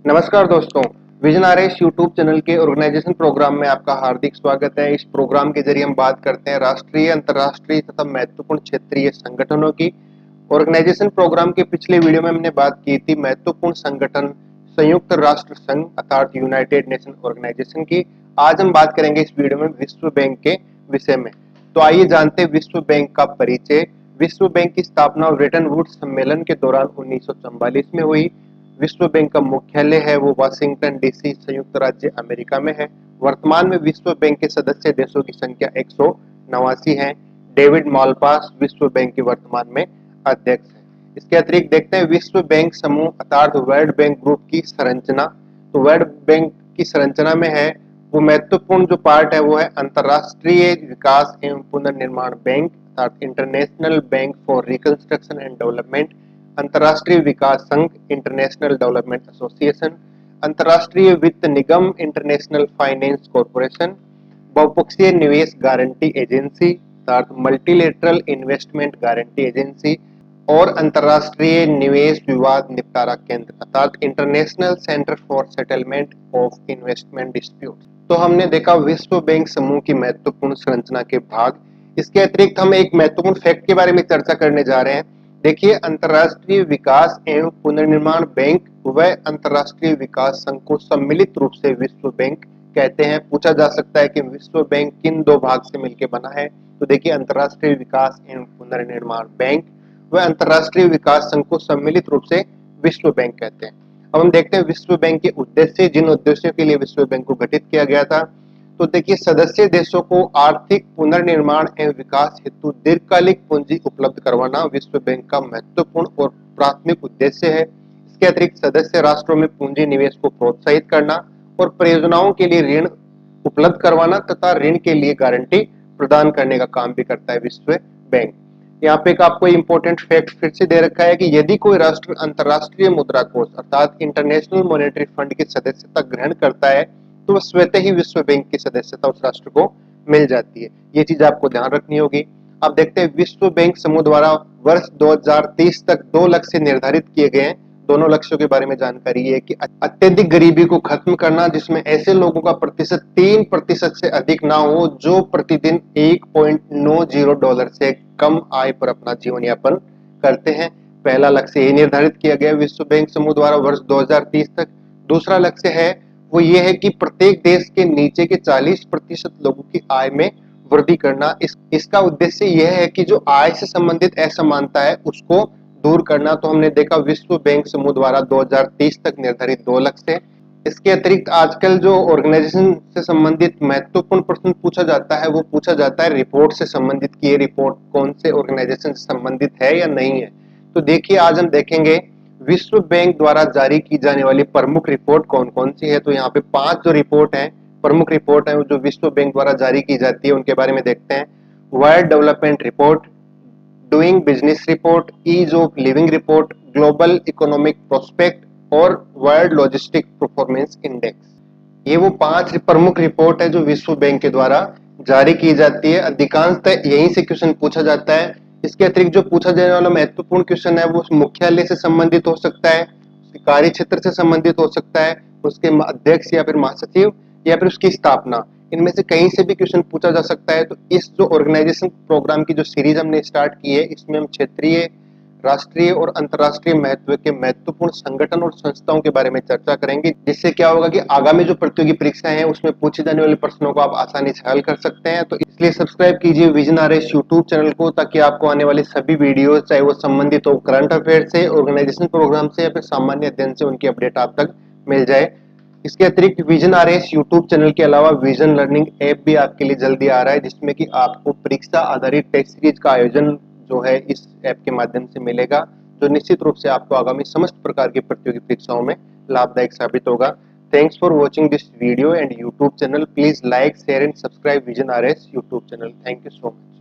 नमस्कार दोस्तों, vision RS YouTube channel के ऑर्गेनाइजेशन प्रोग्राम में आपका हार्दिक स्वागत है। इस प्रोग्राम के जरिए हम बात करते हैं राष्ट्रीय, अंतर्राष्ट्रीय तथा महत्वपूर्ण क्षेत्रीय संगठनों की। ऑर्गेनाइजेशन प्रोग्राम के पिछले वीडियो में हमने बात की थी महत्वपूर्ण संगठन संयुक्त राष्ट्र संघ अर्थात यूनाइटेड नेशन ऑर्गेनाइजेशन की। आज हम बात करेंगे इस वीडियो में विश्व बैंक के विषय में। तो आइए जानते हैं विश्व बैंक का परिचय। विश्व बैंक की स्थापना ब्रेटन वुड्स सम्मेलन के दौरान 1944 में हुई। विश्व बैंक का मुख्यालय है वो वाशिंगटन डीसी संयुक्त राज्य अमेरिका में है। वर्तमान में विश्व बैंक के सदस्य देशों की संख्या 189 है। डेविड मालपास विश्व बैंक के वर्तमान में अध्यक्ष है। इसके अतिरिक्त देखते हैं विश्व बैंक समूह अर्थात वर्ल्ड बैंक ग्रुप की संरचना। तो वर्ल्ड बैंक की संरचना में है वो महत्वपूर्ण जो पार्ट है वो है अंतरराष्ट्रीय विकास एवं पुनर्निर्माण बैंक अर्थात international bank for reconstruction and development, अंतर्राष्ट्रीय विकास संघ इंटरनेशनल डेवलपमेंट एसोसिएशन, अंतर्राष्ट्रीय वित्त निगम इंटरनेशनल फाइनेंस कॉरपोरेशन, बहुपक्षीय निवेश गारंटी एजेंसी अर्थात मल्टीलेटरल इन्वेस्टमेंट गारंटी एजेंसी और अंतर्राष्ट्रीय निवेश विवाद निपटारा केंद्र अर्थात international centre for settlement of investment dispute. तो हमने देखा विश्व बैंक समूह की महत्वपूर्ण संरचना के भाग। इसके अतिरिक्त हम एक महत्वपूर्ण फैक्ट के बारे में चर्चा करने जा रहे हैं। देखिए, अंतर्राष्ट्रीय विकास एवं पुनर्निर्माण बैंक व अंतर्राष्ट्रीय विकास संघ को सम्मिलित रूप से विश्व बैंक कहते हैं। पूछा जा सकता है कि विश्व बैंक किन दो भाग से मिलकर बना है। तो देखिए, अंतर्राष्ट्रीय विकास एवं पुनर्निर्माण बैंक व अंतर्राष्ट्रीय विकास संघ को सम्मिलित रूप से विश्व बैंक कहते हैं। अब हम देखते हैं विश्व बैंक के उद्देश्य, जिन उद्देश्यों के लिए विश्व बैंक को गठित किया गया था। तो देखिए, सदस्य देशों को आर्थिक पुनर्निर्माण एवं विकास हेतु दीर्घकालिक पूंजी उपलब्ध करवाना विश्व बैंक का महत्वपूर्ण और प्राथमिक उद्देश्य है। इसके अतिरिक्त सदस्य राष्ट्रों में पूंजी निवेश को प्रोत्साहित करना और परियोजनाओं के लिए ऋण उपलब्ध करवाना तथा ऋण के लिए गारंटी प्रदान करने का काम भी करता है विश्व बैंक। यहाँ पे एक आपको इम्पोर्टेंट फैक्ट फिर से दे रखा है कि यदि कोई राष्ट्र अंतर्राष्ट्रीय मुद्रा कोष अर्थात इंटरनेशनल मॉनेटरी फंड की सदस्यता ग्रहण करता है तो वह स्वतः ही विश्व बैंक की सदस्यता उस राष्ट्र को मिल जाती है। ये चीज आपको ध्यान रखनी होगी। अब देखते हैं विश्व बैंक समूह द्वारा वर्ष 2030 तक 2 लक्ष्य निर्धारित किए गए हैं। दोनों लक्ष्यों के बारे में जानकारी है कि अत्यधिक गरीबी को खत्म करना, जिसमें ऐसे लोगों का प्रतिशत 3% से अधिक ना हो जो प्रतिदिन $1.90 से कम आय पर अपना जीवन यापन करते हैं। पहला लक्ष्य ये निर्धारित किया गया विश्व बैंक समूह द्वारा वर्ष 2030 तक। दूसरा लक्ष्य है वो ये है कि प्रत्येक देश के नीचे के 40% लोगों की आय में वृद्धि करना। इसका उद्देश्य यह है कि जो आय से संबंधित असमानता है उसको दूर करना। तो हमने देखा विश्व बैंक समूह द्वारा 2030 तक निर्धारित 2 लक्ष्य है। इसके अतिरिक्त आजकल जो ऑर्गेनाइजेशन से संबंधित महत्वपूर्ण प्रश्न पूछा जाता है वो पूछा जाता है रिपोर्ट से संबंधित कि ये रिपोर्ट कौन से ऑर्गेनाइजेशन से संबंधित है या नहीं है। तो देखिए, आज हम देखेंगे विश्व बैंक द्वारा जारी की जाने वाली प्रमुख रिपोर्ट कौन कौन सी है। तो यहाँ पे 5 जो रिपोर्ट है प्रमुख रिपोर्ट है जो विश्व बैंक द्वारा जारी की जाती है उनके बारे में देखते हैं। World development report, doing business report, ease of living report, global economic prospect और वर्ल्ड लॉजिस्टिक परफॉर्मेंस इंडेक्स। ये वो 5 प्रमुख रिपोर्ट है जो विश्व बैंक के द्वारा जारी की जाती है। अधिकांशतः यहीं से क्वेश्चन पूछा जाता है। इसके अतिरिक्त जो पूछा जाने वाला महत्वपूर्ण क्वेश्चन है वो मुख्यालय से संबंधित हो सकता है, उसके कार्य क्षेत्र से संबंधित हो सकता है, उसके अध्यक्ष या फिर महासचिव या फिर उसकी स्थापना, इनमें से कहीं से भी क्वेश्चन पूछा जा सकता है। तो इस जो ऑर्गेनाइजेशन प्रोग्राम की जो सीरीज हमने स्टार्ट की है इसमें हम क्षेत्रीय, राष्ट्रीय और अंतर्राष्ट्रीय महत्व के महत्वपूर्ण संगठन और संस्थाओं के बारे में चर्चा करेंगे, जिससे क्या होगा कि आगामी जो प्रतियोगी परीक्षाएं हैं उसमें पूछे जाने वाले प्रश्नों को आप आसानी से हल कर सकते हैं। तो इसलिए सब्सक्राइब कीजिए विजन आरएस यूट्यूब चैनल को ताकि आपको आने वाले सभी वीडियो चाहे वो संबंधित हो करंट अफेयर से, ऑर्गेनाइजेशन प्रोग्राम से या फिर सामान्य अध्ययन से, उनकी अपडेट आप तक मिल जाए। इसके अतिरिक्त विजन आरएस यूट्यूब चैनल के अलावा विजन लर्निंग ऐप भी आपके लिए जल्दी आ रहा है जिसमें कि आपको परीक्षा आधारित टेस्ट सीरीज का आयोजन जो है इस ऐप के माध्यम से मिलेगा, जो निश्चित रूप से आपको आगामी समस्त प्रकार की प्रतियोगी परीक्षाओं में लाभदायक साबित होगा। Thanks for watching this video and YouTube channel. Please like, share and subscribe vision RS YouTube channel. Thank you so much.